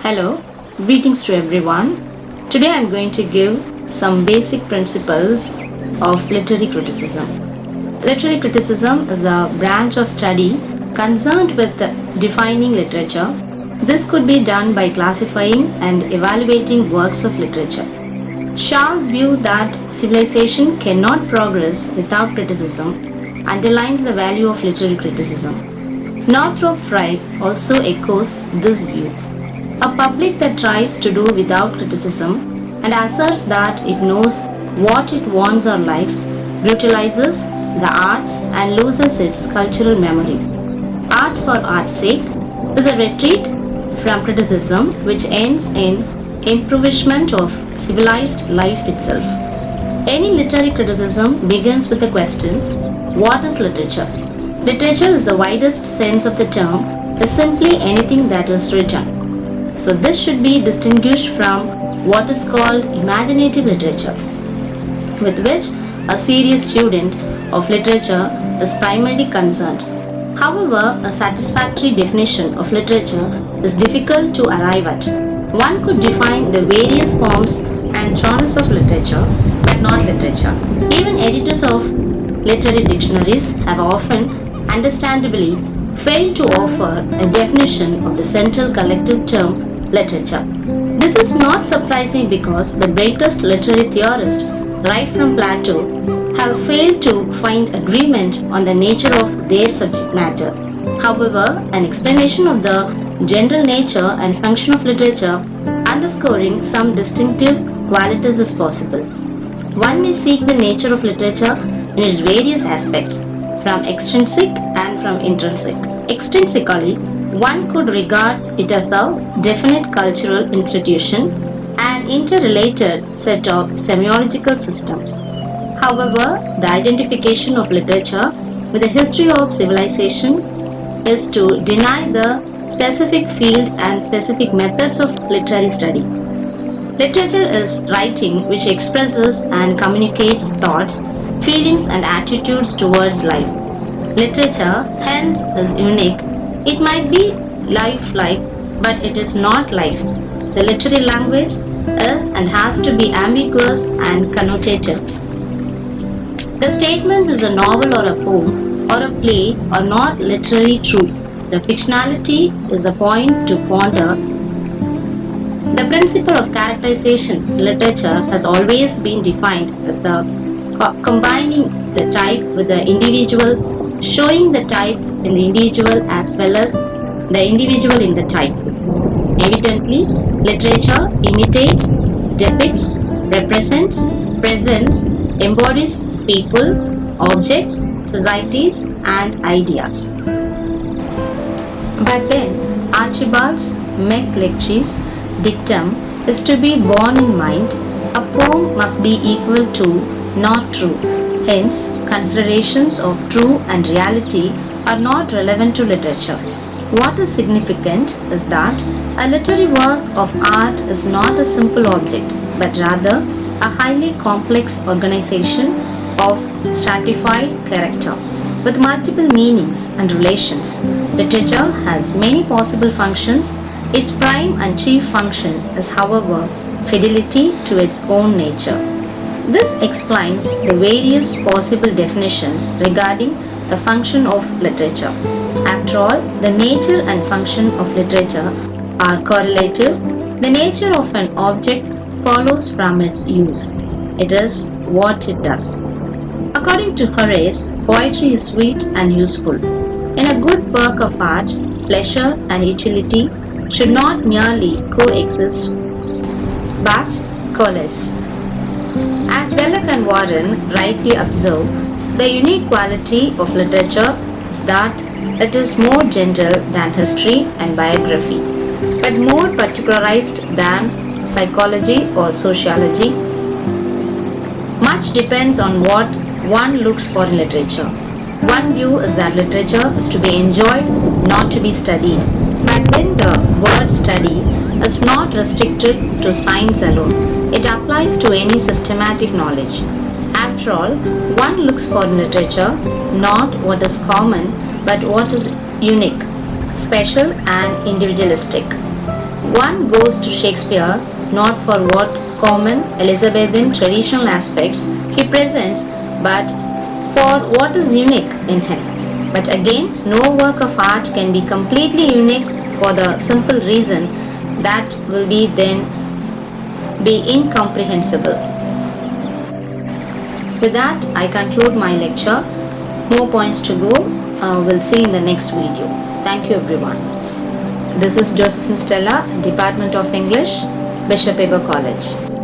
Hello, greetings to everyone. Today I am going to give some basic principles of literary criticism. Literary criticism is a branch of study concerned with defining literature. This could be done by classifying and evaluating works of literature. Shaw's view that civilization cannot progress without criticism underlines the value of literary criticism. Northrop Frye also echoes this view. A public that tries to do without criticism and asserts that it knows what it wants or likes brutalizes the arts and loses its cultural memory. Art for art's sake is a retreat from criticism which ends in impoverishment of civilized life itself. Any literary criticism begins with the question, what is literature? Literature is the widest sense of the term, is simply anything that is written. So this should be distinguished from what is called imaginative literature, with which a serious student of literature is primarily concerned. However, a satisfactory definition of literature is difficult to arrive at. One could define the various forms and genres of literature, but not literature. Even editors of literary dictionaries have often, understandably, failed to offer a definition of the central collective term literature. This is not surprising because the greatest literary theorists, right from Plato, have failed to find agreement on the nature of their subject matter. However, an explanation of the general nature and function of literature underscoring some distinctive qualities is possible. One may seek the nature of literature in its various aspects, from extrinsic and from intrinsic. Extrinsically, one could regard it as a definite cultural institution, an interrelated set of semiological systems. However, the identification of literature with the history of civilization is to deny the specific field and specific methods of literary study. Literature is writing which expresses and communicates thoughts, feelings and attitudes towards life. Literature, hence, is unique. It might be lifelike, but it is not life. The literary language is and has to be ambiguous and connotative. The statement is a novel or a poem or a play are not literally true. The fictionality is a point to ponder. The principle of characterization in literature has always been defined as the combining the type with the individual, showing the type in the individual as well as the individual in the type. Evidently, literature imitates, depicts, represents, presents, embodies people, objects, societies, and ideas. But then, Archibald's McLeish's dictum is to be borne in mind. A poem must be equal to not true. Hence, considerations of true and reality are not relevant to literature. What is significant is that a literary work of art is not a simple object, but rather a highly complex organization of stratified character, with multiple meanings and relations. Literature has many possible functions. Its prime and chief function is, however, fidelity to its own nature. This explains the various possible definitions regarding the function of literature. After all, the nature and function of literature are correlative. The nature of an object follows from its use. It is what it does. According to Horace, poetry is sweet and useful. In a good work of art, pleasure and utility should not merely coexist but coalesce. As Belloc and Warren rightly observe, the unique quality of literature is that it is more general than history and biography, but more particularized than psychology or sociology. Much depends on what one looks for in literature. One view is that literature is to be enjoyed, not to be studied. But then the word study is not restricted to science alone. It applies to any systematic knowledge. After all, one looks for in literature not what is common, but what is unique, special and individualistic. One goes to Shakespeare not for what common Elizabethan traditional aspects he presents, but for what is unique in him. But again, no work of art can be completely unique for the simple reason that will be then be incomprehensible. With that, I conclude my lecture. More points to go. We'll see in the next video. Thank you everyone. This is Josephine Stella, Department of English, Bishop Heber College.